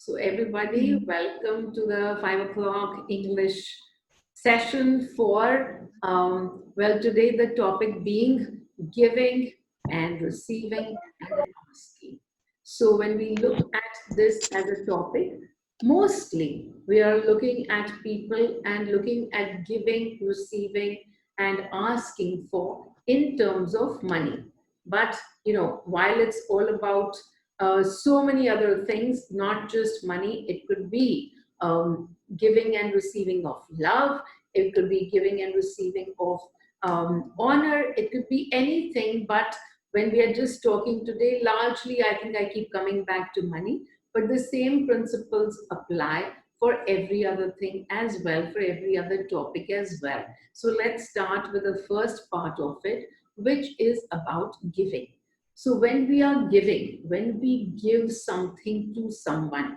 So everybody, welcome to the 5 o'clock English session for, today the topic being giving and receiving and asking. So when we look at this as a topic, mostly we are looking at people and looking at giving, receiving and asking for in terms of money. But, while it's all about so many other things, not just money. It could be giving and receiving of love. It could be giving and receiving of honor. It could be anything. But when we are just talking today, largely, I think I keep coming back to money. But the same principles apply for every other thing as well, for every other topic as well. So let's start with the first part of it, which is about giving. So when we are giving, when we give something to someone,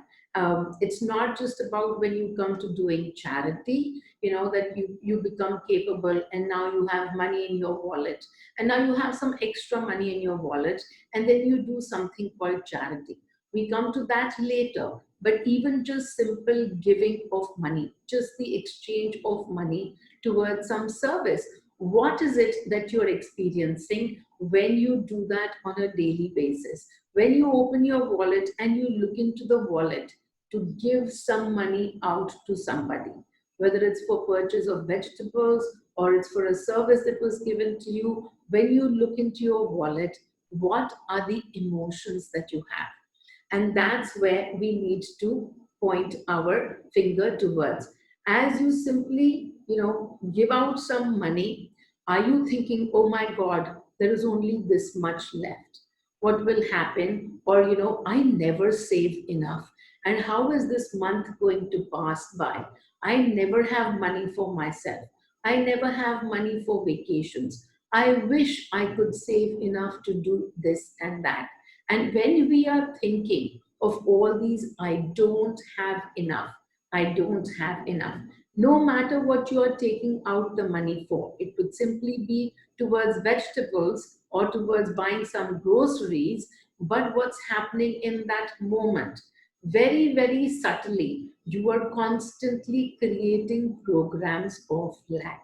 it's not just about when you come to doing charity, that you become capable and now you have money in your wallet and now you have some extra money in your wallet and then you do something called charity. We come to that later, but even just simple giving of money, just the exchange of money towards some service. What is it that you're experiencing when you do that on a daily basis? When you open your wallet and you look into the wallet to give some money out to somebody, whether it's for purchase of vegetables or it's for a service that was given to you, when you look into your wallet, what are the emotions that you have? And that's where we need to point our finger towards. As you simply, give out some money, are you thinking, oh my God, there is only this much left? What will happen? Or, I never save enough. And how is this month going to pass by? I never have money for myself. I never have money for vacations. I wish I could save enough to do this and that. And when we are thinking of all these, I don't have enough, I don't have enough. No matter what you are taking out the money for, it could simply be towards vegetables or towards buying some groceries. But what's happening in that moment? Very, very subtly, you are constantly creating programs of lack.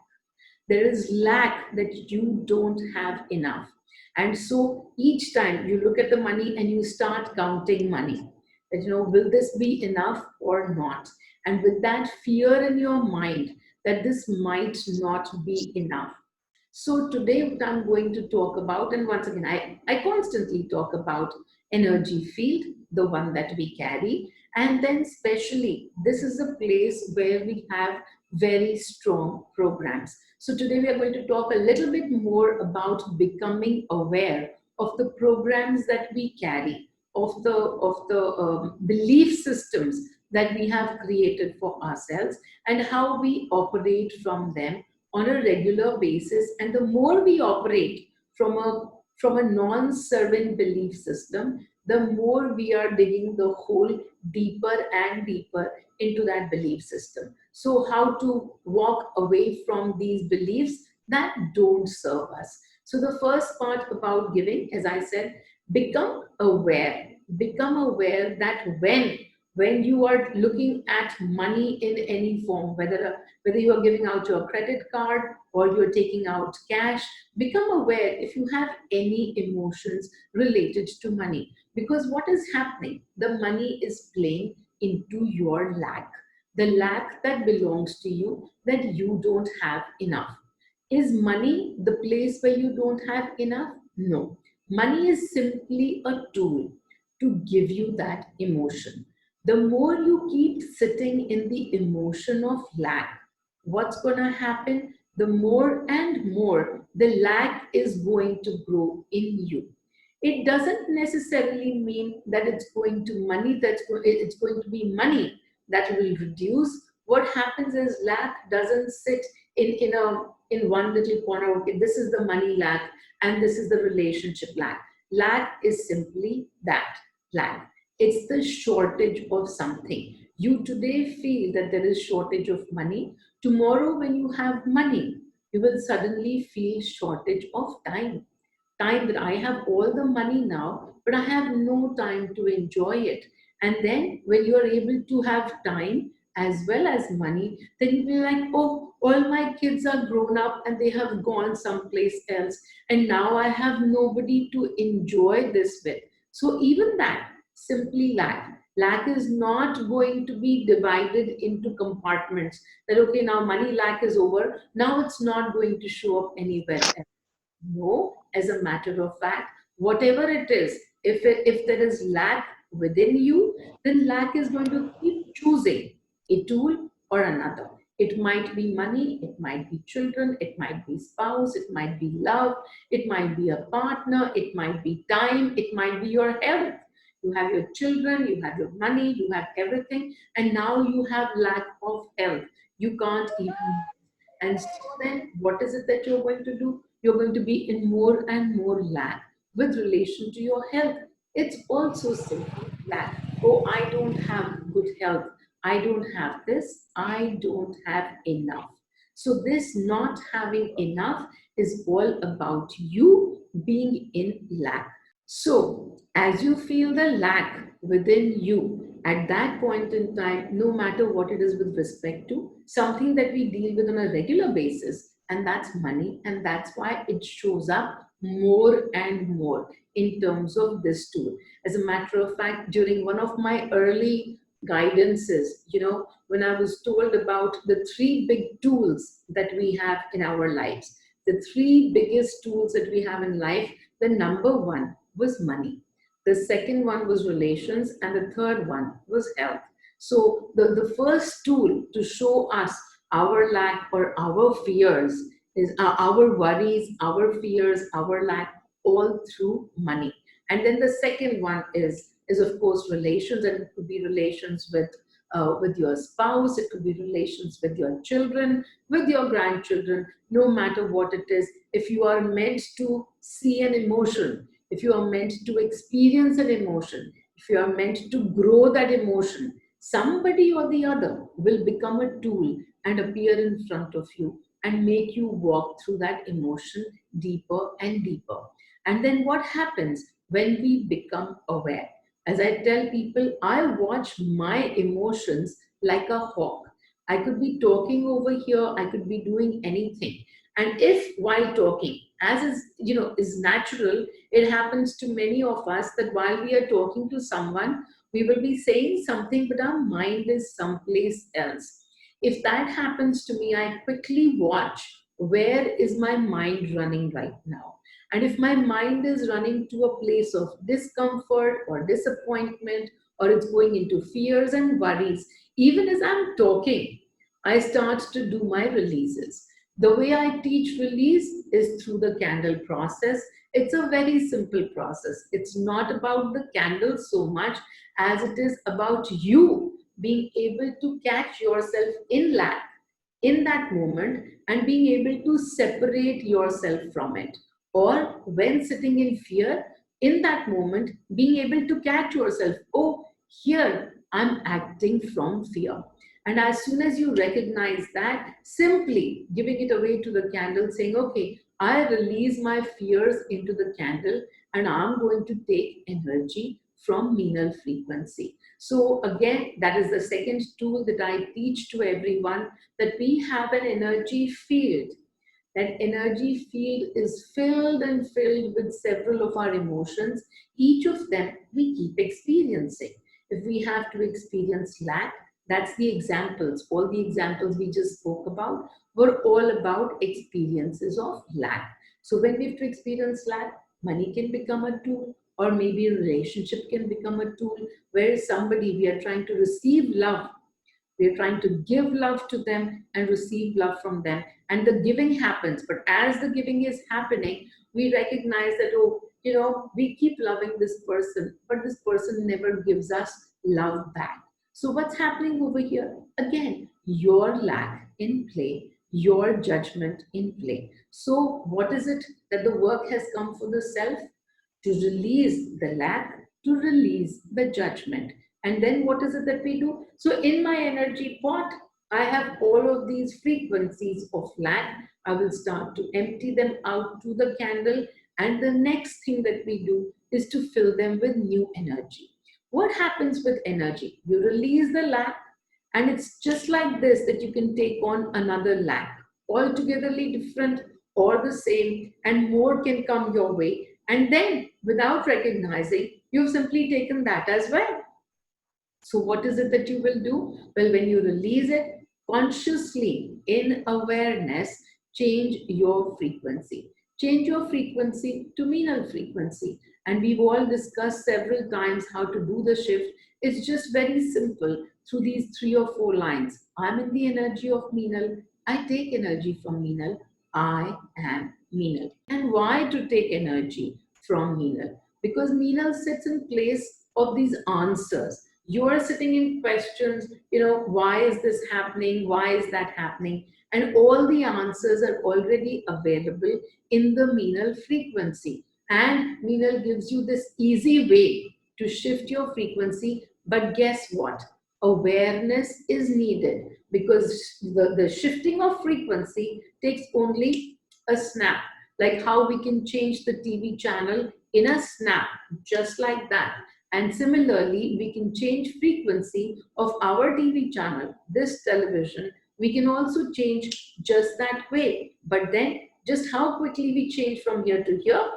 There is lack that you don't have enough. And so each time you look at the money and you start counting money, that, will this be enough or not? And with that fear in your mind that this might not be enough. So today what I'm going to talk about, and once again, I constantly talk about energy field, the one that we carry. And then especially, this is a place where we have very strong programs. So today we are going to talk a little bit more about becoming aware of the programs that we carry, of the belief systems that we have created for ourselves and how we operate from them on a regular basis. And the more we operate from a non-servant belief system, the more we are digging the hole deeper and deeper into that belief system. So how to walk away from these beliefs that don't serve us. So the first part about giving, as I said, become aware. Become aware that when you are looking at money in any form, whether you are giving out your credit card or you're taking out cash, become aware if you have any emotions related to money. Because what is happening? The money is playing into your lack, the lack that belongs to you, that you don't have enough. Is money the place where you don't have enough? No. Money is simply a tool to give you that emotion. The more you keep sitting in the emotion of lack, what's going to happen? The more and more the lack is going to grow in you. It doesn't necessarily mean that it's going to be money that will reduce. What happens is lack doesn't sit in one little corner. Okay, this is the money lack and this is the relationship lack. Lack is simply that, lack. It's the shortage of something. You today feel that there is shortage of money. Tomorrow when you have money, you will suddenly feel shortage of time. Time that I have all the money now, but I have no time to enjoy it. And then when you are able to have time as well as money, then you'll be like, oh, all my kids are grown up and they have gone someplace else. And now I have nobody to enjoy this with. So even that simply lack. Lack is not going to be divided into compartments that, okay, now money lack is over. Now it's not going to show up anywhere else. No, as a matter of fact, whatever it is, if there is lack within you, then lack is going to keep choosing a tool or another. It might be money, it might be children, it might be spouse, it might be love, it might be a partner, it might be time, it might be your health. You have your children, you have your money, you have everything, and now you have lack of health. You can't even. And so then, what is it that you're going to do? You're going to be in more and more lack with relation to your health. It's also simply lack. Oh, I don't have good health. I don't have this. I don't have enough. So, this not having enough is all about you being in lack. So, as you feel the lack within you at that point in time, no matter what it is with respect to, something that we deal with on a regular basis, and that's money, and that's why it shows up more and more in terms of this tool. As a matter of fact, during one of my early guidances, when I was told about the three big tools that we have in our lives, the three biggest tools that we have in life, the number one was money. The second one was relations, and the third one was health. So the first tool to show us our lack or our fears is our worries, our fears, our lack, all through money. And then the second one is of course relations, and it could be relations with your spouse, it could be relations with your children, with your grandchildren, no matter what it is. If you are meant to see an emotion, if you are meant to experience an emotion, if you are meant to grow that emotion, somebody or the other will become a tool and appear in front of you and make you walk through that emotion deeper and deeper. And then what happens when we become aware? As I tell people, I watch my emotions like a hawk. I could be talking over here, I could be doing anything. And if while talking, as is natural, it happens to many of us that while we are talking to someone, we will be saying something, but our mind is someplace else. If that happens to me, I quickly watch where is my mind running right now. And if my mind is running to a place of discomfort or disappointment, or it's going into fears and worries, even as I'm talking, I start to do my releases. The way I teach release is through the candle process. It's a very simple process. It's not about the candle so much as it is about you being able to catch yourself in lack in that moment and being able to separate yourself from it. Or when sitting in fear, in that moment, being able to catch yourself, oh, here I'm acting from fear. And as soon as you recognize that, simply giving it away to the candle, saying, okay, I release my fears into the candle and I'm going to take energy from Meenal frequency. So, again, that is the second tool that I teach to everyone, that we have an energy field. That energy field is filled and filled with several of our emotions. Each of them we keep experiencing. If we have to experience lack, that's the examples. All the examples we just spoke about were all about experiences of lack. So when we have to experience lack, money can become a tool, or maybe a relationship can become a tool where somebody we are trying to receive love, we're trying to give love to them and receive love from them. And the giving happens. But as the giving is happening, we recognize that, oh, we keep loving this person, but this person never gives us love back. So what's happening over here? Again, your lack in play, your judgment in play. So what is it that the work has come for the self? To release the lack, to release the judgment. And then what is it that we do? So in my energy pot, I have all of these frequencies of lack. I will start to empty them out to the candle. And the next thing that we do is to fill them with new energy. What happens with energy? You release the lack, and it's just like this that you can take on another lack, altogetherly different or the same, and more can come your way. And then, without recognizing, you've simply taken that as well. So, what is it that you will do? Well, when you release it consciously in awareness, change your frequency. Change your frequency to Meenal frequency. And we've all discussed several times how to do the shift. It's just very simple through these 3 or 4 lines. I'm in the energy of Meenal. I take energy from Meenal. I am Meenal. And why to take energy from Meenal? Because Meenal sits in place of these answers. You are sitting in questions, why is this happening? Why is that happening? And all the answers are already available in the Meenal frequency. And Meenal gives you this easy way to shift your frequency. But guess what? Awareness is needed, because the shifting of frequency takes only a snap. Like how we can change the TV channel in a snap, just like that. And similarly, we can change frequency of our TV channel, this television. We can also change just that way. But then, just how quickly we change from here to here,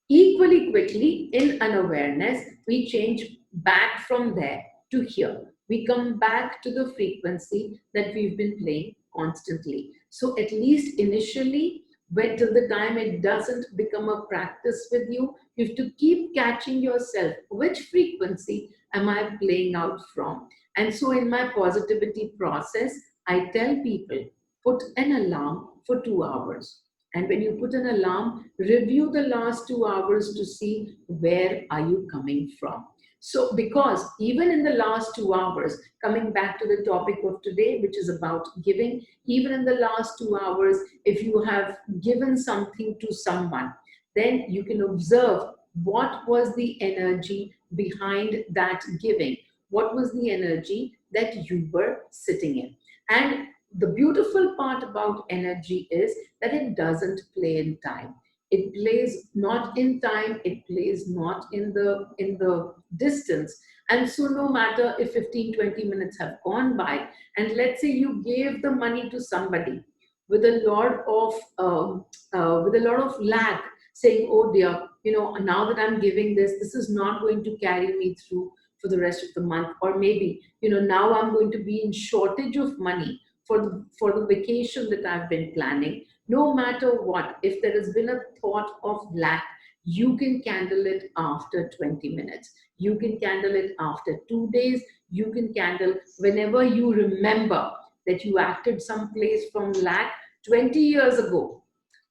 equally quickly in unawareness, we change back from there to here. We come back to the frequency that we've been playing constantly. So at least initially, but till the time it doesn't become a practice with you, you have to keep catching yourself. Which frequency am I playing out from? And so in my positivity process, I tell people, put an alarm for 2 hours. And when you put an alarm, review the last 2 hours to see where are you coming from. So, because even in the last 2 hours, coming back to the topic of today, which is about giving, even in the last 2 hours, if you have given something to someone, then you can observe what was the energy behind that giving. What was the energy that you were sitting in? And the beautiful part about energy is that it doesn't play in time. It plays not in time, it plays not in the distance. And so no matter if 15-20 minutes have gone by, and let's say you gave the money to somebody with a lot of lack, saying, oh dear, now that I'm giving this is not going to carry me through for the rest of the month. Or maybe, now I'm going to be in shortage of money for the vacation that I've been planning. No matter what, if there has been a thought of lack, you can candle it after 20 minutes. You can candle it after 2 days. You can candle whenever you remember that you acted someplace from lack 20 years ago.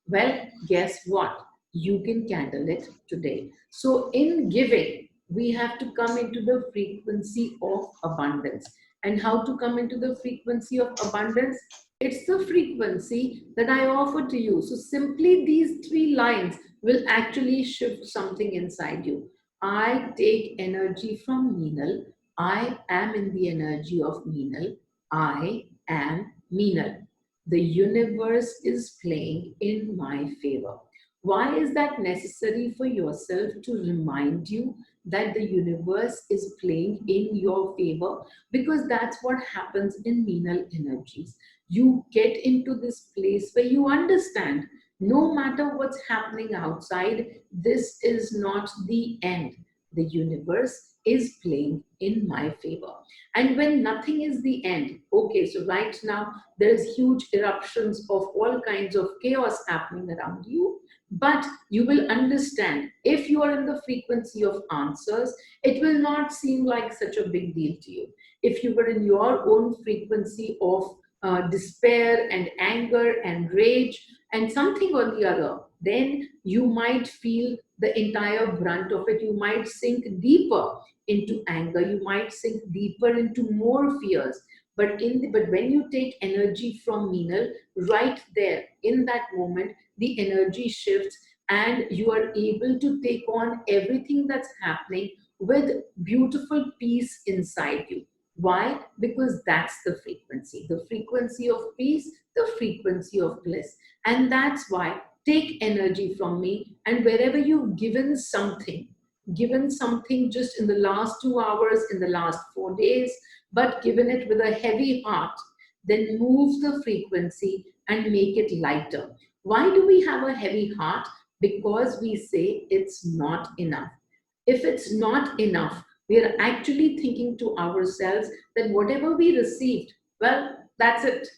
Well, guess what? You can candle it today. So, in giving, we have to come into the frequency of abundance. And how to come into the frequency of abundance? It's the frequency that I offer to you. So, simply these 3 lines will actually shift something inside you. I take energy from Meenal. I am in the energy of Meenal. I am Meenal. The universe is playing in my favor. Why is that necessary for yourself to remind you that the universe is playing in your favor? Because that's what happens in Meenal energies. You get into this place where you understand no matter what's happening outside, this is not the end. The universe is playing in my favor. And when nothing is the end, okay, so right now there's huge eruptions of all kinds of chaos happening around you, but you will understand if you are in the frequency of answers, it will not seem like such a big deal to you. If you were in your own frequency of despair and anger and rage and something or the other, then you might feel the entire brunt of it. You might sink deeper into anger. You might sink deeper into more fears. But when you take energy from Meenal, right there in that moment, the energy shifts and you are able to take on everything that's happening with beautiful peace inside you. Why? Because that's the frequency of peace, the frequency of bliss. And that's why take energy from me, and wherever you've given something, given something just in the last 2 hours, in the last 4 days, but given it with a heavy heart, then move the frequency and make it lighter. Why do we have a heavy heart? Because we say it's not enough. If it's not enough, we are actually thinking to ourselves that whatever we received, well, that's it.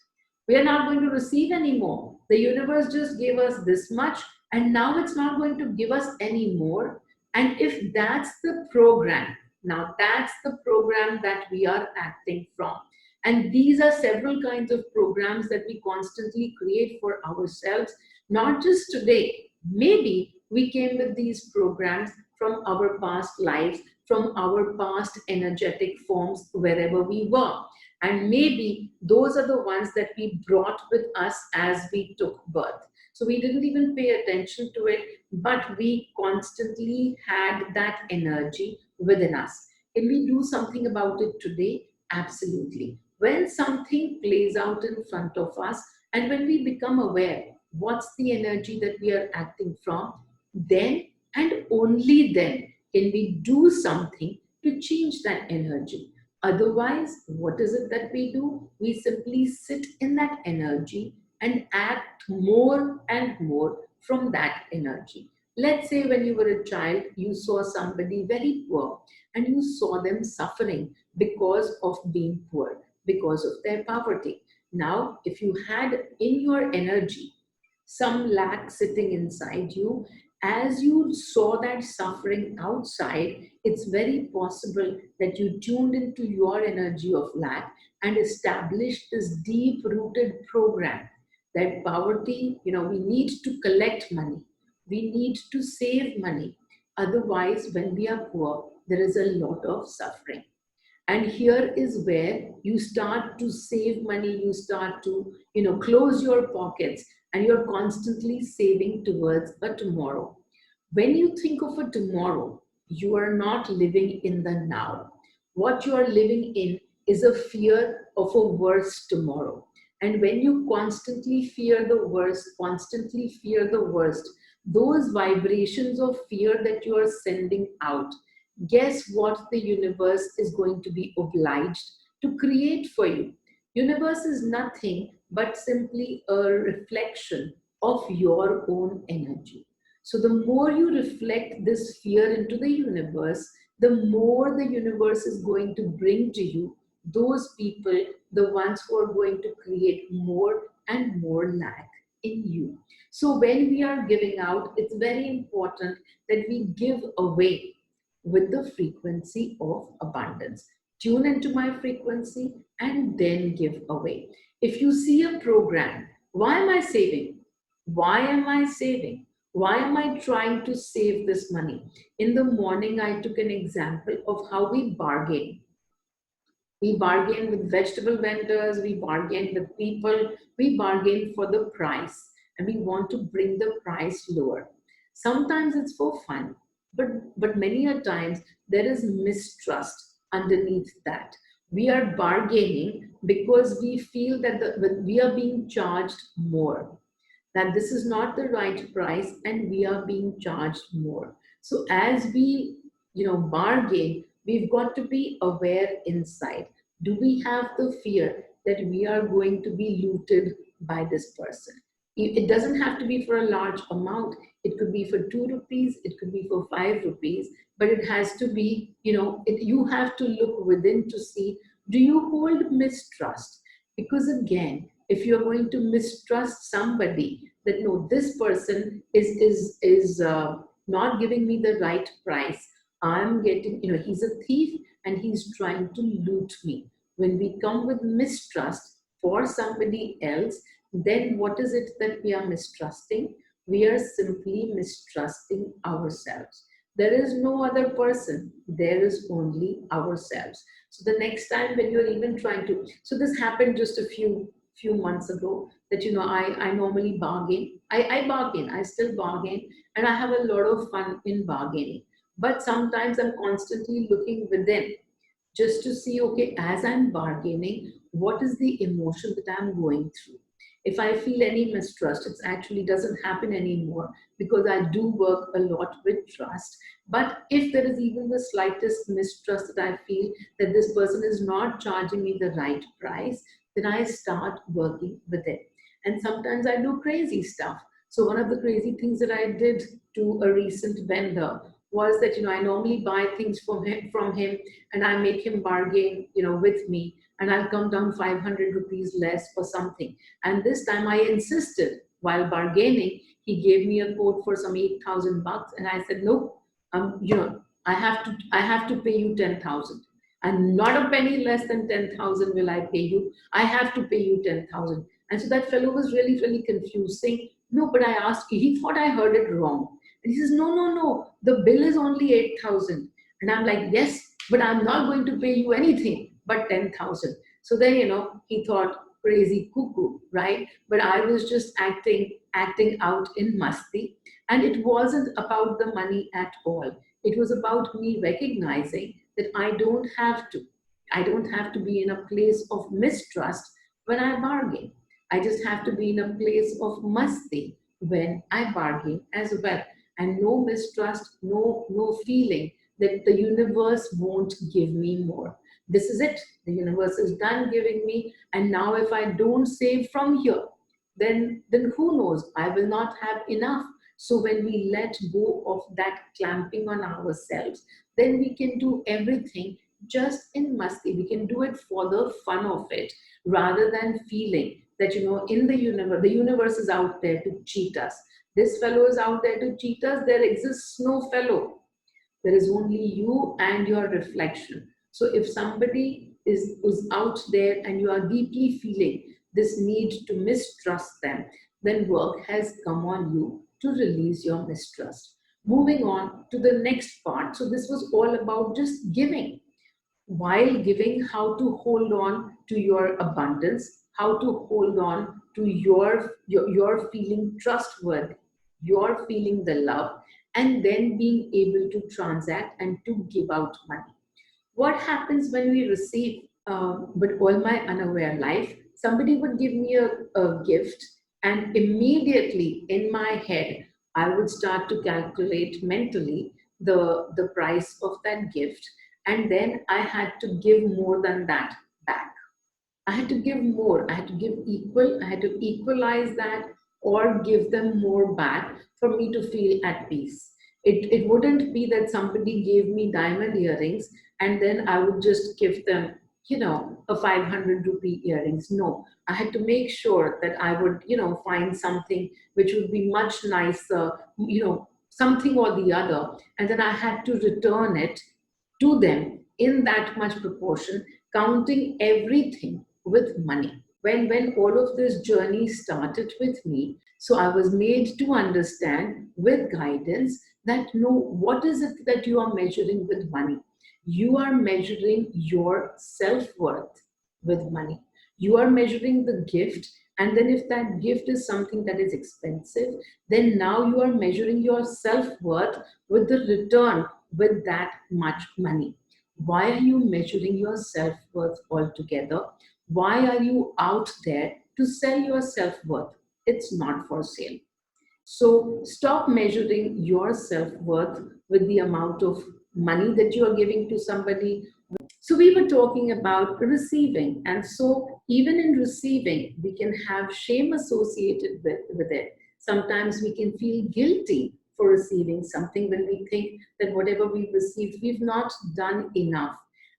We are not going to receive anymore. The universe just gave us this much, and now it's not going to give us any more. And if that's the program, now that's the program that we are acting from. And these are several kinds of programs that we constantly create for ourselves, not just today. Maybe we came with these programs from our past lives, from our past energetic forms, wherever we were. And maybe those are the ones that we brought with us as we took birth. So we didn't even pay attention to it, but we constantly had that energy within us. Can we do something about it today? Absolutely. When something plays out in front of us and when we become aware what's the energy that we are acting from, then and only then can we do something to change that energy. Otherwise, what is it that we do? We simply sit in that energy and act more and more from that energy. Let's say when you were a child, you saw somebody very poor and you saw them suffering because of being poor, because of their poverty. Now, if you had in your energy some lack sitting inside you, as you saw that suffering outside, it's very possible that you tuned into your energy of lack and established this deep rooted program that poverty, we need to collect money, we need to save money. Otherwise, when we are poor, there is a lot of suffering. And here is where you start to save money, you start to close your pockets, and you're constantly saving towards a tomorrow. When you think of a tomorrow, you are not living in the now. What you are living in is a fear of a worse tomorrow. And when you constantly fear the worst, constantly fear the worst, those vibrations of fear that you are sending out, guess what the universe is going to be obliged to create for you? Universe is nothing but simply a reflection of your own energy. So the more you reflect this fear into the universe, the more the universe is going to bring to you those people, the ones who are going to create more and more lack in you. So when we are giving out, it's very important that we give away with the frequency of abundance. Tune into my frequency and then give away. If you see a program, why am I saving? Why am I saving? Why am I trying to save this money? In the morning, I took an example of how we bargain. We bargain with vegetable vendors, we bargain with people, we bargain for the price, and we want to bring the price lower. Sometimes it's for fun, but many a times there is mistrust underneath that. We are bargaining because we feel that we are being charged more, that this is not the right price and we are being charged more. So as we bargain, we've got to be aware inside. Do we have the fear that we are going to be looted by this person? It doesn't have to be for a large amount. It could be for 2 rupees, it could be for 5 rupees, but it has to be, you have to look within to see, do you hold mistrust? Because again, if you're going to mistrust somebody, that no, this person is not giving me the right price, I'm getting, he's a thief and he's trying to loot me. When we come with mistrust for somebody else, then what is it that we are mistrusting? We are simply mistrusting ourselves. There is no other person, there is only ourselves. So the next time when you're even trying to, so this happened just a few months ago, that I normally bargain. I bargain, I still bargain, and I have a lot of fun in bargaining. But sometimes I'm constantly looking within just to see, okay, as I'm bargaining, what is the emotion that I'm going through? If I feel any mistrust, it actually doesn't happen anymore because I do work a lot with trust. But if there is even the slightest mistrust that I feel that this person is not charging me the right price, then I start working with it. And sometimes I do crazy stuff. So one of the crazy things that I did to a recent vendor was that, I normally buy things from him, and I make him bargain, with me, and I'll come down 500 rupees less for something. And this time I insisted while bargaining. He gave me a quote for some 8,000 bucks, and I said, nope, I have to pay you 10,000. And not a penny less than 10,000 will I pay you. I have to pay you 10,000. And so that fellow was really, really confused, saying, no, but I asked you. He thought I heard it wrong. And he says, no, no, no, the bill is only 8,000. And I'm like, yes, but I'm not going to pay you anything but 10,000. So then, he thought crazy cuckoo, right? But I was just acting out in masti. And it wasn't about the money at all. It was about me recognizing that I don't have to be in a place of mistrust when I bargain. I just have to be in a place of masti when I bargain as well. And no mistrust, no feeling that the universe won't give me more. This is it. The universe is done giving me. And now if I don't save from here, then who knows? I will not have enough. So when we let go of that clamping on ourselves, then we can do everything just in musty. We can do it for the fun of it, rather than feeling that, in the universe is out there to cheat us. This fellow is out there to cheat us. There exists no fellow. There is only you and your reflection. So if somebody is out there and you are deeply feeling this need to mistrust them, then work has come on you to release your mistrust. Moving on to the next part. So this was all about just giving. While giving, how to hold on to your abundance, how to hold on to your feeling trustworthy, your feeling the love, and then being able to transact and to give out money. What happens when we receive, but all my unaware life, somebody would give me a gift, and immediately in my head, I would start to calculate mentally the price of that gift, and then I had to give more than that back. I had to give more. I had to give equal. I had to equalize that or give them more back for me to feel at peace. It wouldn't be that somebody gave me diamond earrings and then I would just give them, a 500 rupee earrings. No, I had to make sure that I would, find something which would be much nicer, something or the other. And then I had to return it to them in that much proportion, counting everything with money. When all of this journey started with me, so I was made to understand with guidance that no, what is it that you are measuring with money? You are measuring your self-worth with money. You are measuring the gift, and then if that gift is something that is expensive, then now you are measuring your self-worth with the return with that much money. Why are you measuring your self worth altogether? Why are you out there to sell your self worth? It's not for sale. So stop measuring your self worth with the amount of money that you are giving to somebody. So we were talking about receiving, and so even in receiving, we can have shame associated with it. Sometimes we can feel guilty for receiving something when we think that whatever we've received, we've not done enough.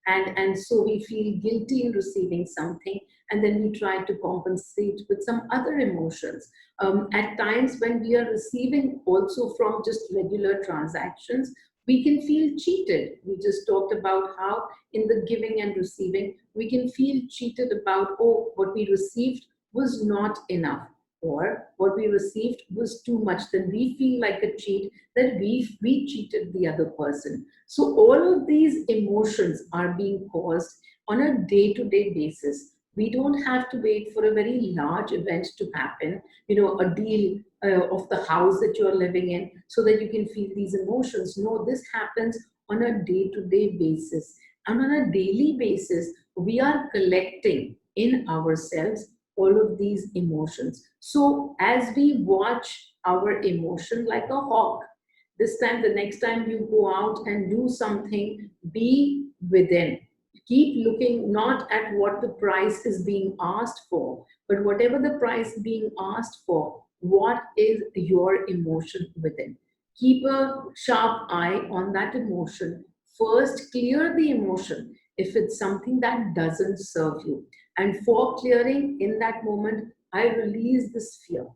And so we feel guilty in receiving something, and then we try to compensate with some other emotions. At times when we are receiving also from just regular transactions, we can feel cheated. We just talked about how in the giving and receiving, we can feel cheated about, oh, what we received was not enough, or what we received was too much. Then we feel like a cheat that we cheated the other person. So all of these emotions are being caused on a day-to-day basis. We don't have to wait for a very large event to happen, a deal of the house that you're living in, so that you can feel these emotions. No, this happens on a day-to-day basis. And on a daily basis, we are collecting in ourselves all of these emotions. So as we watch our emotion like a hawk, this time, the next time you go out and do something, be within. Keep looking not at what the price is being asked for, but whatever the price being asked for, what is your emotion within? Keep a sharp eye on that emotion. First, clear the emotion if it's something that doesn't serve you. And for clearing in that moment, I release this fear.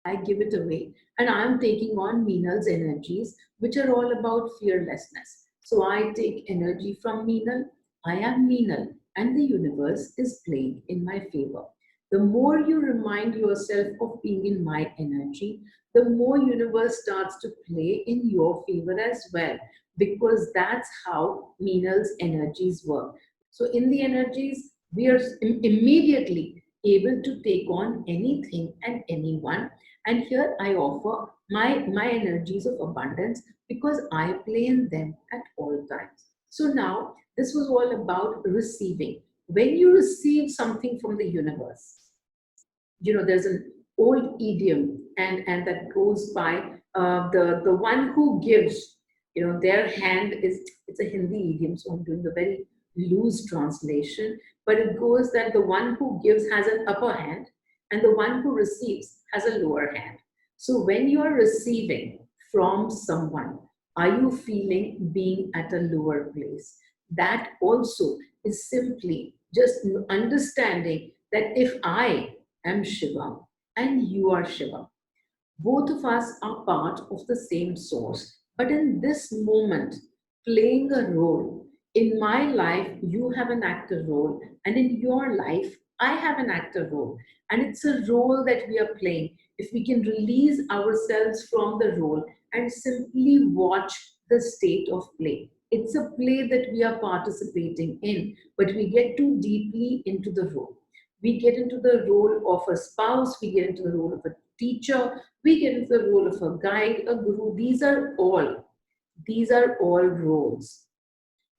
I give it away. And I'm taking on Meenal's energies, which are all about fearlessness. So I take energy from Meenal. I am Meenal, and the universe is playing in my favor. The more you remind yourself of being in my energy, the more universe starts to play in your favor as well, because that's how Meenal's energies work. So in the energies, we are immediately able to take on anything and anyone, and here I offer my energies of abundance because I play in them at all times. So now this was all about receiving. When you receive something from the universe, there's an old idiom, and that goes by the one who gives, their hand is, it's a Hindi idiom, so I'm doing a very loose translation, but it goes that the one who gives has an upper hand and the one who receives has a lower hand. So when you are receiving from someone, are you feeling being at a lower place? That also is simply just understanding that if I am Shiva and you are Shiva, both of us are part of the same source. But in this moment, playing a role, in my life, you have an actor role, and in your life, I have an actor role. And it's a role that we are playing. If we can release ourselves from the role and simply watch the state of play, it's a play that we are participating in, but we get too deeply into the role. We get into the role of a spouse, we get into the role of a teacher, we get into the role of a guide, a guru. These are all roles.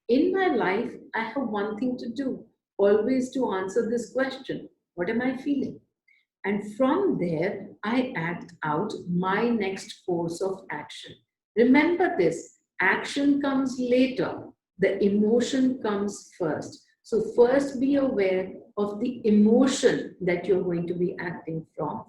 In my life, I have one thing to do, always to answer this question: what am I feeling? And from there, I act out my next course of action. Remember this: action comes later, the emotion comes first. So, first be aware of the emotion that you're going to be acting from.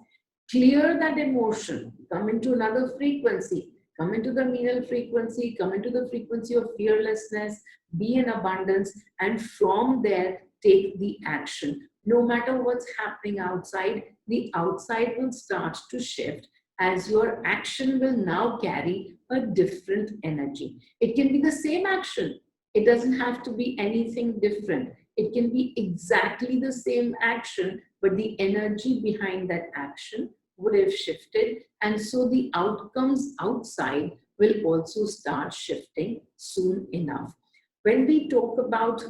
Clear that emotion, come into another frequency, come into the Meenal frequency, come into the frequency of fearlessness, be in abundance, and from there, take the action. No matter what's happening outside, the outside will start to shift as your action will now carry a different energy. It can be the same action, it doesn't have to be anything different. It can be exactly the same action, but the energy behind that action would have shifted. And so the outcomes outside will also start shifting soon enough. When we talk about,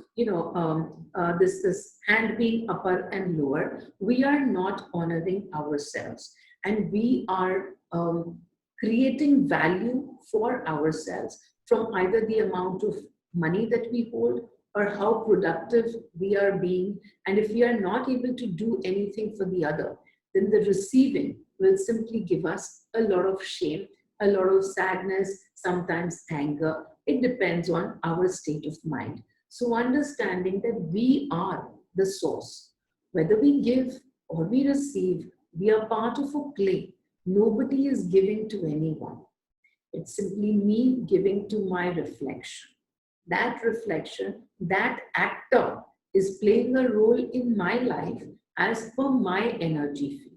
this hand being upper and lower, we are not honoring ourselves, and we are creating value for ourselves from either the amount of money that we hold or how productive we are being. And if we are not able to do anything for the other, then the receiving will simply give us a lot of shame, a lot of sadness, sometimes anger. It depends on our state of mind. So, understanding that we are the source, whether we give or we receive, we are part of a play. Nobody is giving to anyone. It's simply me giving to my reflection. That reflection, that actor is playing a role in my life as per my energy field.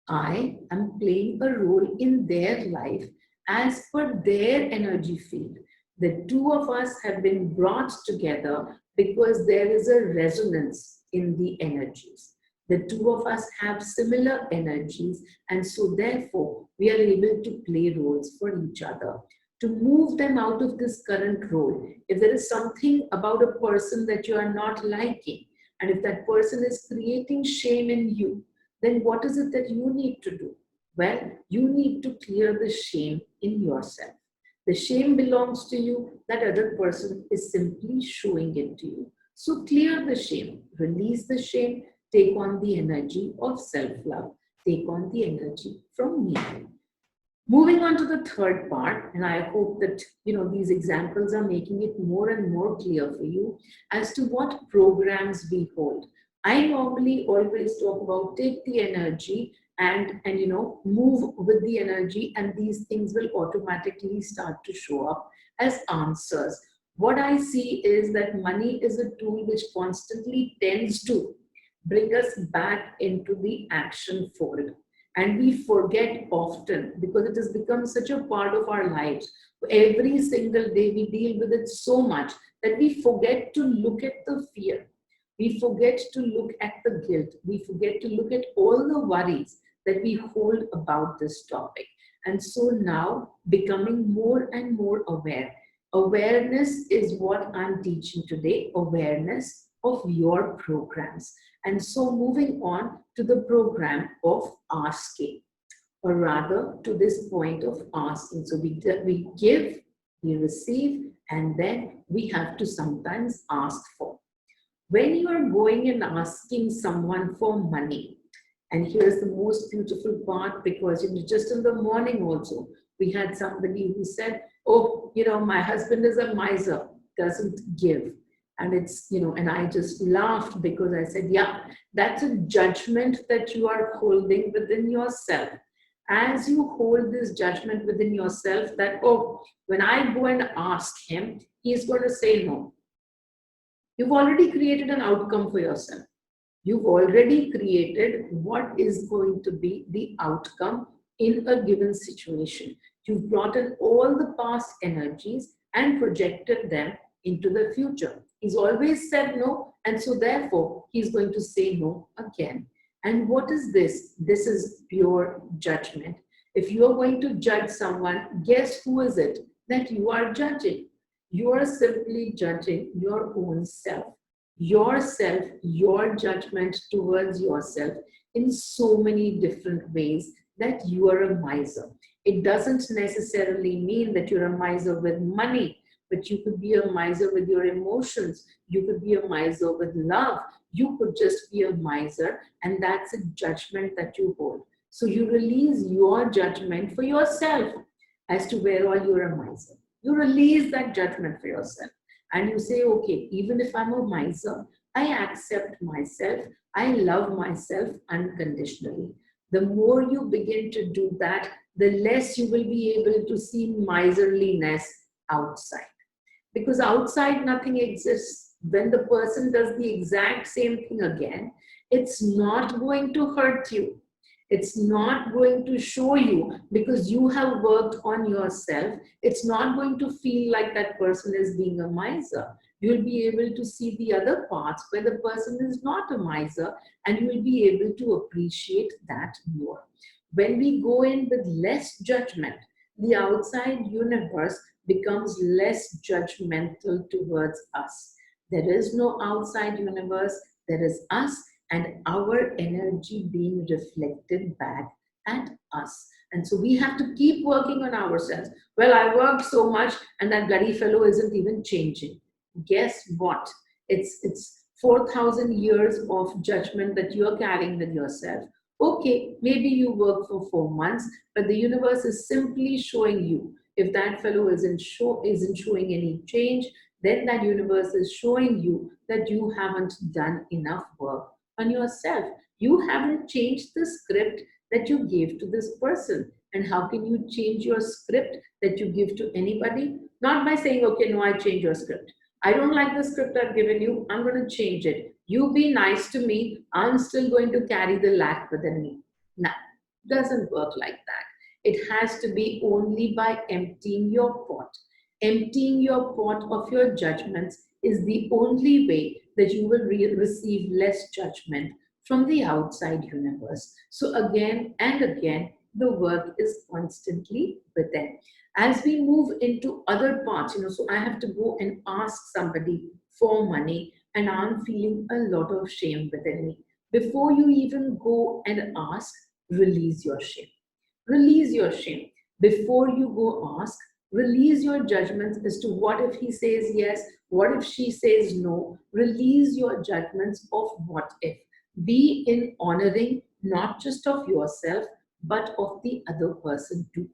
I am playing a role in their life as per their energy field. The two of us have been brought together because there is a resonance in the energies. The two of us have similar energies, and so therefore we are able to play roles for each other. To move them out of this current role, if there is something about a person that you are not liking, and if that person is creating shame in you, then what is it that you need to do? Well, you need to clear the shame in yourself. The shame belongs to you, that other person is simply showing it to you. So clear the shame, release the shame, take on the energy of self-love, take on the energy from me. Moving on to the third part, and I hope that these examples are making it more and more clear for you as to what programs we hold. I normally always talk about take the energy and move with the energy, and these things will automatically start to show up as answers. What I see is that money is a tool which constantly tends to bring us back into the action fold. And we forget often because it has become such a part of our lives. Every single day we deal with it so much that we forget to look at the fear. We forget to look at the guilt. We forget to look at all the worries that we hold about this topic. And so now becoming more and more aware. Awareness is what I'm teaching today, awareness of your programs. And so moving on to the program of asking, or rather to this point of asking. So we give, we receive, and then we have to sometimes ask for. When you are going and asking someone for money, and here's the most beautiful part, because just in the morning also, we had somebody who said, oh, my husband is a miser, doesn't give. And it's, and I just laughed because I said, yeah, that's a judgment that you are holding within yourself. As you hold this judgment within yourself that, oh, when I go and ask him, he's going to say no. You've already created an outcome for yourself. You've already created what is going to be the outcome in a given situation. You've brought in all the past energies and projected them into the future. He's always said no, and so therefore he's going to say no again. And what is this? This is pure judgment. If you are going to judge someone, guess who is it that you are judging? You are simply judging your own self. Yourself, your judgment towards yourself in so many different ways that you are a miser. It doesn't necessarily mean that you're a miser with money, but you could be a miser with your emotions. You could be a miser with love. You could just be a miser, and that's a judgment that you hold. So you release your judgment for yourself as to where all you're a miser. You release that judgment for yourself. And you say, okay, even if I'm a miser, I accept myself. I love myself unconditionally. The more you begin to do that, the less you will be able to see miserliness outside. Because outside nothing exists. When the person does the exact same thing again, it's not going to hurt you. It's not going to show you because you have worked on yourself. It's not going to feel like that person is being a miser. You'll be able to see the other parts where the person is not a miser, and you will be able to appreciate that more. When we go in with less judgment, the outside universe becomes less judgmental towards us. There is no outside universe, there is us and our energy being reflected back at us. And so we have to keep working on ourselves. Well, I worked so much and that bloody fellow isn't even changing. Guess what? It's 4,000 years of judgment that you're carrying with yourself. Okay, maybe you work for 4 months, but the universe is simply showing you if that fellow isn't showing any change, then that universe is showing you that you haven't done enough work on yourself. You haven't changed the script that you gave to this person. And how can you change your script that you give to anybody? Not by saying, okay, no, I change your script. I don't like the script I've given you. I'm going to change it. You be nice to me. I'm still going to carry the lack within me. No, it doesn't work like that. It has to be only by emptying your pot. Emptying your pot of your judgments is the only way that you will receive less judgment from the outside universe. So again and again, the work is constantly within. As we move into other parts, so I have to go and ask somebody for money and I'm feeling a lot of shame within me. Before you even go and ask, release your shame. Release your shame. Before you go ask, release your judgments as to what if he says yes, what if she says no. Release your judgments of what if. Be in honoring not just of yourself, but of the other person too.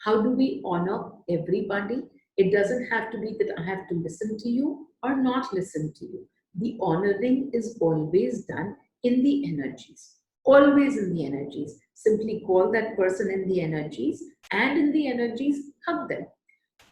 How do we honor everybody? It doesn't have to be that I have to listen to you or not listen to you. The honoring is always done in the energies, always in the energies. Simply call that person in the energies, and in the energies, hug them.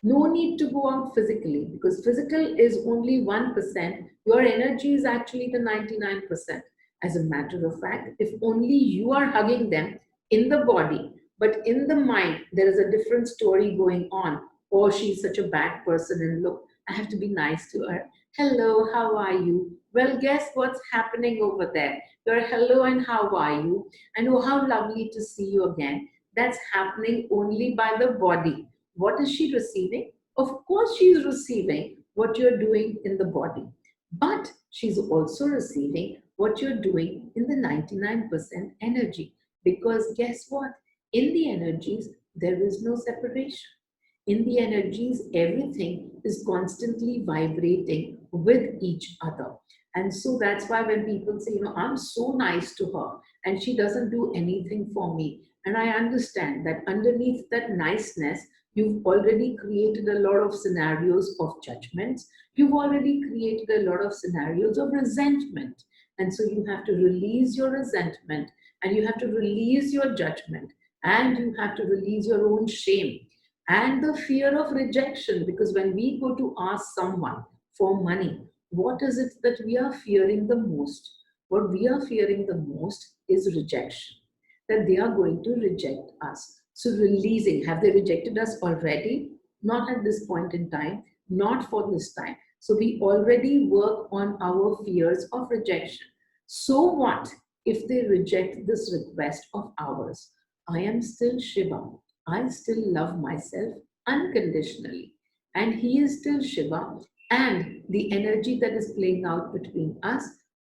No need to go out physically, because physical is only 1%. Your energy is actually the 99%. As a matter of fact, if only you are hugging them in the body, but in the mind, there is a different story going on. Oh, she's such a bad person, and look, I have to be nice to her. Hello, how are you? Well, guess what's happening over there? Your hello and how are you? And oh, how lovely to see you again. That's happening only by the body. What is she receiving? Of course, she is receiving what you're doing in the body, but she's also receiving what you're doing in the 99% energy. Because guess what? In the energies, there is no separation. In the energies, everything is constantly vibrating with each other. And so that's why when people say, I'm so nice to her and she doesn't do anything for me. And I understand that underneath that niceness, you've already created a lot of scenarios of judgments. You've already created a lot of scenarios of resentment. And so you have to release your resentment, and you have to release your judgment, and you have to release your own shame and the fear of rejection. Because when we go to ask someone for money, what is it that we are fearing the most? What we are fearing the most is rejection, that they are going to reject us. So, releasing, have they rejected us already? Not at this point in time, not for this time. So, we already work on our fears of rejection. So, what if they reject this request of ours? I am still Shiva. I still love myself unconditionally. And he is still Shiva. And the energy that is playing out between us,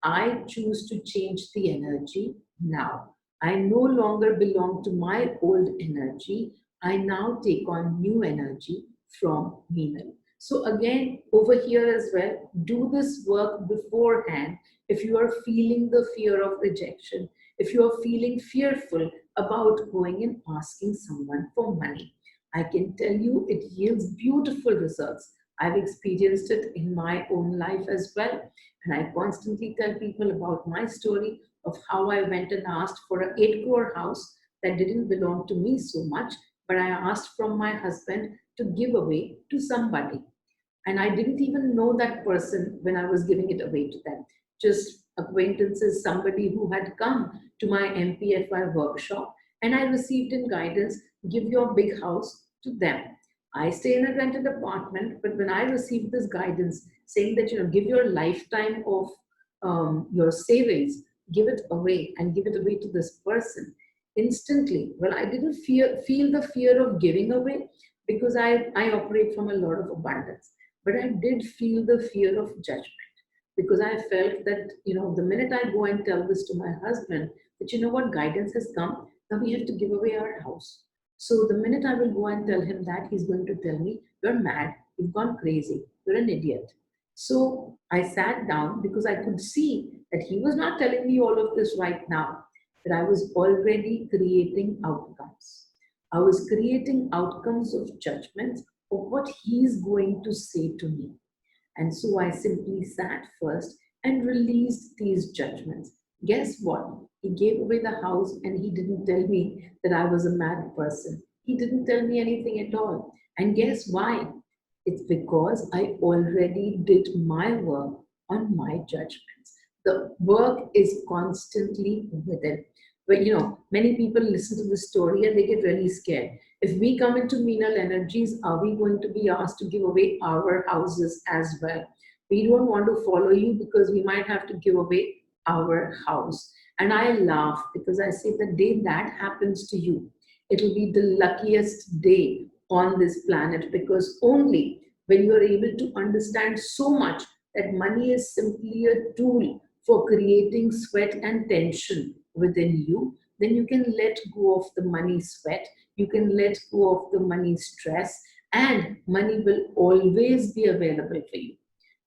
I choose to change the energy now. I no longer belong to my old energy. I now take on new energy from Meenal. So, again, over here as well, do this work beforehand. If you are feeling the fear of rejection, if you are feeling fearful about going and asking someone for money, I can tell you it yields beautiful results. I've experienced it in my own life as well. And I constantly tell people about my story of how I went and asked for an 8 crore house that didn't belong to me so much, but I asked from my husband to give away to somebody. And I didn't even know that person when I was giving it away to them. Just acquaintances, somebody who had come to my MPFY workshop, and I received in guidance, give your big house to them. I stay in a rented apartment, but when I received this guidance saying that, give your lifetime of your savings, give it away and give it away to this person. Instantly, well, I didn't feel the fear of giving away, because I operate from a lot of abundance. But I did feel the fear of judgment, because I felt that, the minute I go and tell this to my husband, that, what, guidance has come, now we have to give away our house. So the minute I will go and tell him that, he's going to tell me, you're mad, you've gone crazy, you're an idiot. So I sat down, because I could see that he was not telling me all of this right now, that I was already creating outcomes. I was creating outcomes of judgments of what he's going to say to me. And so I simply sat first and released these judgments. Guess what? He gave away the house and he didn't tell me that I was a mad person. He didn't tell me anything at all. And guess why? It's because I already did my work on my judgments. The work is constantly within. But many people listen to the story and they get really scared. If we come into Meenal energies, are we going to be asked to give away our houses as well? We don't want to follow you, because we might have to give away our house. And I laugh, because I say the day that happens to you, it'll be the luckiest day on this planet, because only when you are able to understand so much that money is simply a tool for creating sweat and tension within you, then you can let go of the money sweat, you can let go of the money stress, and money will always be available for you.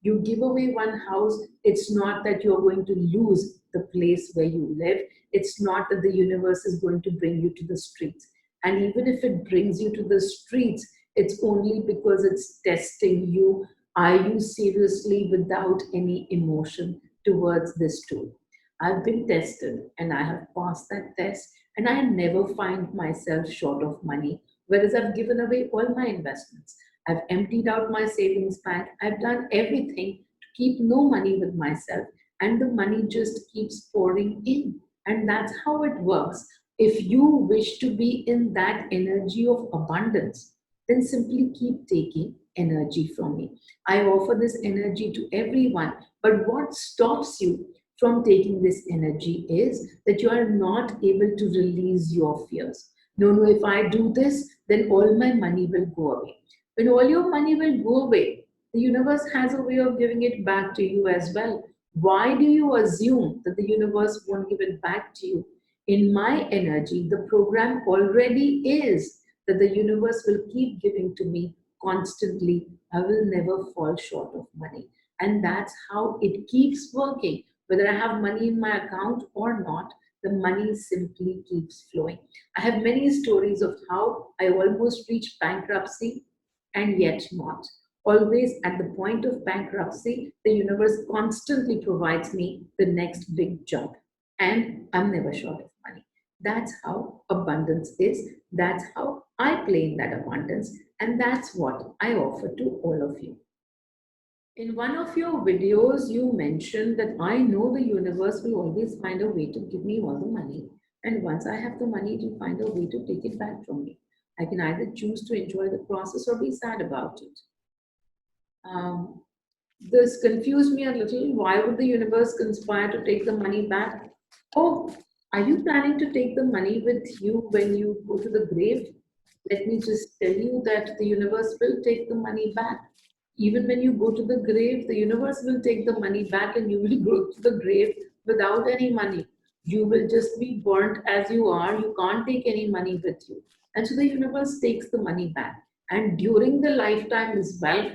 You give away one house, it's not that you're going to lose the place where you live. It's not that the universe is going to bring you to the streets. And even if it brings you to the streets, it's only because it's testing you. Are you seriously without any emotion towards this tool? I've been tested and I have passed that test, and I never find myself short of money, whereas I've given away all my investments. I've emptied out my savings bank. I've done everything to keep no money with myself, and the money just keeps pouring in. And that's how it works. If you wish to be in that energy of abundance, then simply keep taking energy from me. I offer this energy to everyone, but what stops you from taking this energy is that you are not able to release your fears. No, no, if I do this, then all my money will go away. When all your money will go away, the universe has a way of giving it back to you as well. Why do you assume that the universe won't give it back to you? In my energy, the program already is that the universe will keep giving to me constantly. I will never fall short of money. And that's how it keeps working. Whether I have money in my account or not, the money simply keeps flowing. I have many stories of how I almost reached bankruptcy and yet not. Always at the point of bankruptcy, the universe constantly provides me the next big jump, and I'm never short of money. That's how abundance is. That's how I play in that abundance, and that's what I offer to all of you. In one of your videos, you mentioned that I know the universe will always find a way to give me all the money. And once I have the money, it will find a way to take it back from me. I can either choose to enjoy the process or be sad about it. Um, this confused me a little. Why would the universe conspire to take the money back? Oh, are you planning to take the money with you when you go to the grave? Let me just tell you that the universe will take the money back. Even when you go to the grave, the universe will take the money back and you will go to the grave without any money. You will just be burnt as you are. You can't take any money with you. And so the universe takes the money back. And during the lifetime as well,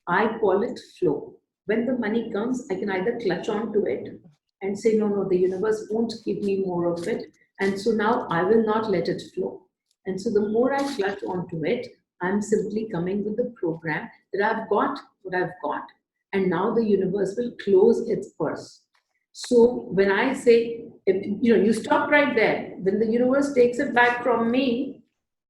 I call it flow. When the money comes, I can either clutch on to it and say, no, no, the universe won't give me more of it. And so now I will not let it flow. And so the more I clutch onto it, I'm simply coming with the program that I've got what I've got. And now the universe will close its purse. So when I say, if, you stop right there. When the universe takes it back from me,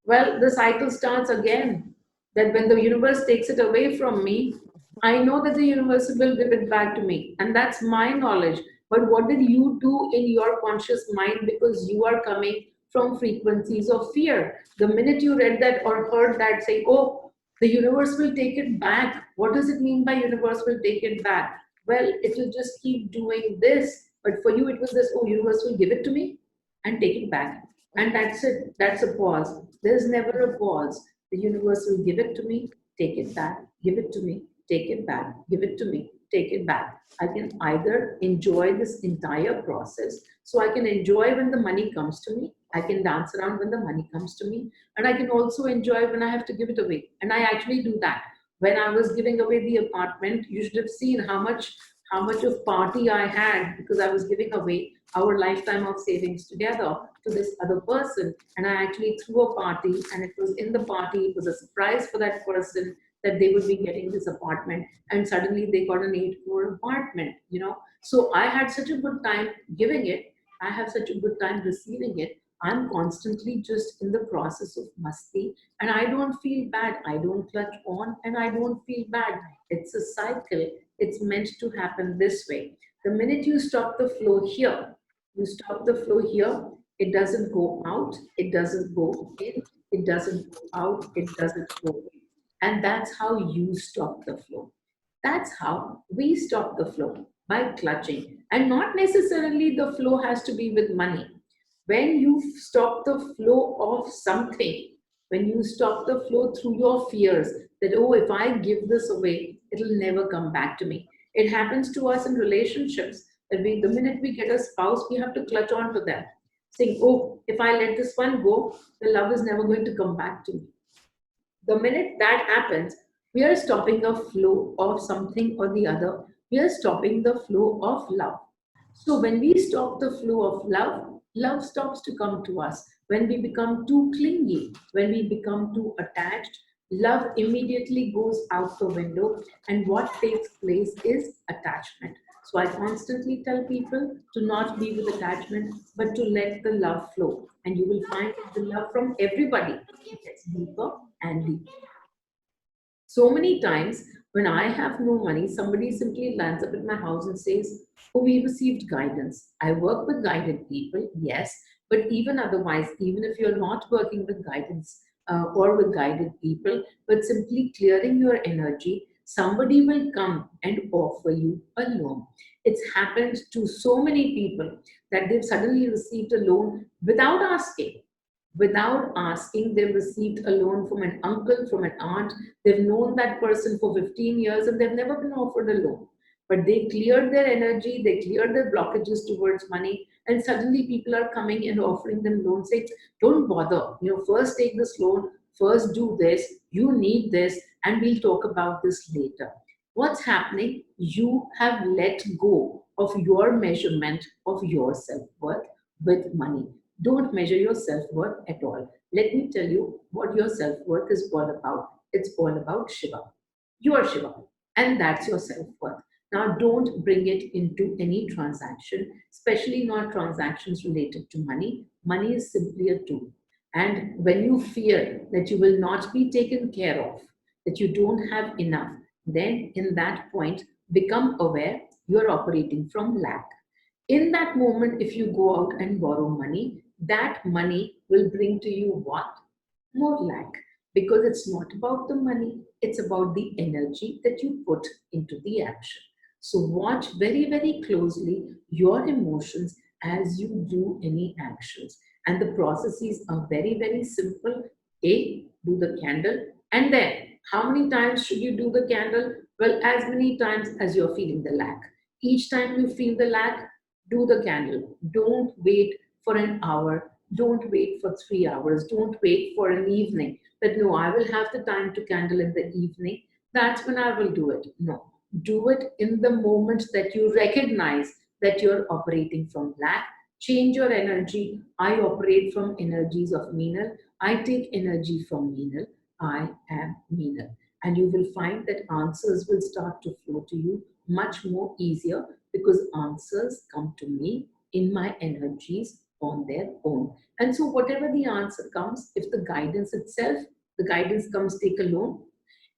well, the cycle starts again. That when the universe takes it away from me, I know that the universe will give it back to me. And that's my knowledge. But what did you do in your conscious mind, because you are coming from frequencies of fear? The minute you read that or heard that, say, oh, the universe will take it back. What does it mean by universe will take it back? Well, it will just keep doing this. But for you, it was this, oh, universe will give it to me and take it back. And that's it. That's a pause. There's never a pause. The universe will give it to me, take it back, give it to me, take it back, give it to me, take it back. I can either enjoy this entire process, so I can enjoy when the money comes to me, I can dance around when the money comes to me, and I can also enjoy when I have to give it away. And I actually do that. When I was giving away the apartment, you should have seen how much of party I had, because I was giving away our lifetime of savings together to this other person. And I actually threw a party, and it was in the party, it was a surprise for that person that they would be getting this apartment. And suddenly they got an 8 crore apartment. So I had such a good time giving it. I have such a good time receiving it. I'm constantly just in the process of masti, and I don't feel bad. I don't clutch on, and I don't feel bad. It's a cycle. It's meant to happen this way. The minute you stop the flow here, you stop the flow here, it doesn't go out, it doesn't go in, it doesn't go out, it doesn't go in. And that's how you stop the flow. That's how we stop the flow, by clutching. And not necessarily the flow has to be with money. When you stop the flow of something, when you stop the flow through your fears, that, oh, if I give this away, it'll never come back to me. It happens to us in relationships that the minute we get a spouse, we have to clutch on to them, saying, oh, if I let this one go, the love is never going to come back to me. The minute that happens, We are stopping the flow of something or the other. We are stopping the flow of love. So when we stop the flow of love, love stops to come to us. When we become too clingy, when we become too attached, love immediately goes out the window, and what takes place is attachment. So I constantly tell people to not be with attachment, but to let the love flow. And you will find that the love from everybody gets deeper and deeper. So many times when I have no money, somebody simply lands up at my house and says, "Oh, we received guidance." I work with guided people, yes, but even otherwise, even if you're not working with guidance or with guided people, but simply clearing your energy, somebody will come and offer you a loan. It's happened to so many people that they've suddenly received a loan without asking. Without asking, they've received a loan from an uncle, from an aunt. They've known that person for 15 years and they've never been offered a loan. But they cleared their energy, they cleared their blockages towards money, and suddenly people are coming and offering them loans, saying, "Don't bother, first take this loan, first do this, you need this, and we'll talk about this later." What's happening? You have let go of your measurement of your self worth with money. Don't measure your self worth at all. Let me tell you what your self worth is all about. It's all about Shiva. You are Shiva, and that's your self worth. Now, don't bring it into any transaction, especially not transactions related to money. Money is simply a tool. And when you fear that you will not be taken care of, that you don't have enough, then in that point, become aware you're operating from lack. In that moment, if you go out and borrow money, that money will bring to you what? More lack. Because it's not about the money, it's about the energy that you put into the action. So, watch very, very closely your emotions as you do any actions. And the processes are very, very simple. A, do the candle. And then, how many times should you do the candle? Well, as many times as you're feeling the lack. Each time you feel the lack, do the candle. Don't wait for an hour. Don't wait for 3 hours. Don't wait for an evening. That no, I will have the time to candle in the evening. That's when I will do it. No, do it in the moment that you recognize that you're operating from lack. Change your energy. I operate from energies of Meenal. I take energy from Meenal. I am Meenal. And you will find that answers will start to flow to you much more easier because answers come to me in my energies on their own. And so, whatever the answer comes, if the guidance itself, the guidance comes, take a loan.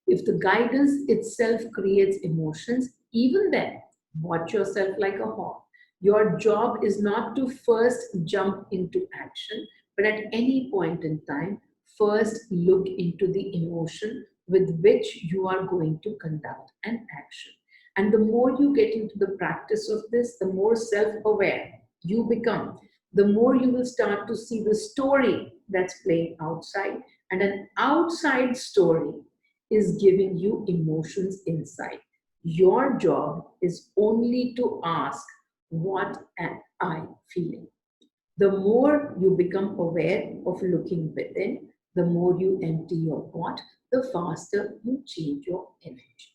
If the guidance itself creates emotions, even then, watch yourself like a hawk. Your job is not to first jump into action, but at any point in time, first look into the emotion with which you are going to conduct an action. And the more you get into the practice of this, the more self aware you become, the more you will start to see the story that's playing outside. And an outside story is giving you emotions inside. Your job is only to ask, "What am I feeling?" The more you become aware of looking within, the more you empty your pot, the faster you change your energy.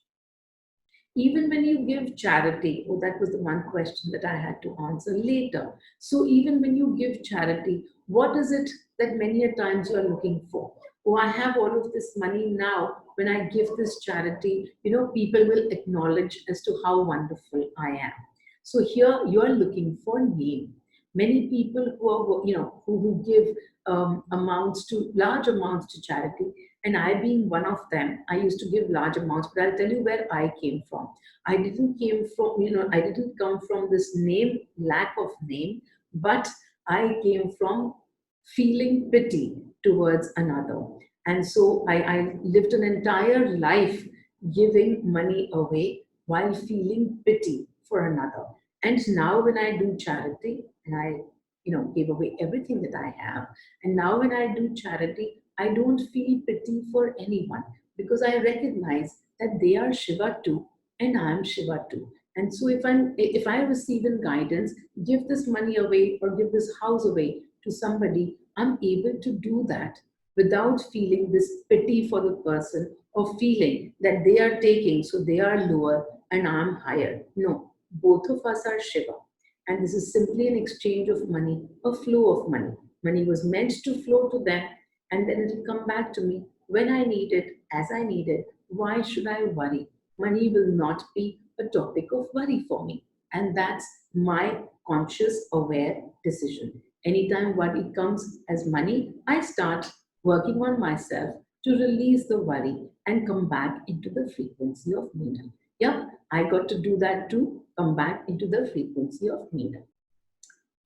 Even when you give charity, oh, that was the one question that I had to answer later. So, even when you give charity, what is it that many a times you are looking for? Oh, I have all of this money now. When I give this charity, people will acknowledge as to how wonderful I am. So, here you are looking for name. Many people who are, who give amounts to large amounts to charity, and I being one of them, I used to give large amounts, but I'll tell you where I came from. I didn't come from this name, lack of name, but I came from feeling pity towards another. And so I lived an entire life giving money away while feeling pity for another. And now when I do charity, and I, gave away everything that I have, and now when I do charity, I don't feel pity for anyone because I recognize that they are Shiva too and I'm Shiva too. And so if I receive in guidance, give this money away or give this house away to somebody, I'm able to do that without feeling this pity for the person of feeling that they are taking, so they are lower and I'm higher. No, both of us are Shiva. And this is simply an exchange of money, a flow of money. Money was meant to flow to them and then it will come back to me when I need it, as I need it. Why should I worry? Money will not be a topic of worry for me. And that's my conscious, aware decision. Anytime worry comes as money, I start working on myself to release the worry and come back into the frequency of Meenal. Yep, I got to do that too. Come back into the frequency of Meenal.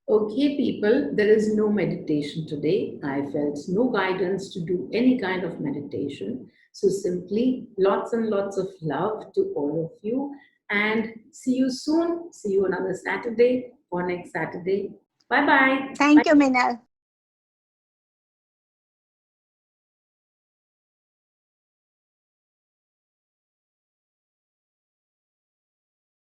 Okay, people, there is no meditation today. I felt no guidance to do any kind of meditation. So, simply lots and lots of love to all of you. And see you soon. See you another Saturday or next Saturday. Bye bye. Thank you, Meenal.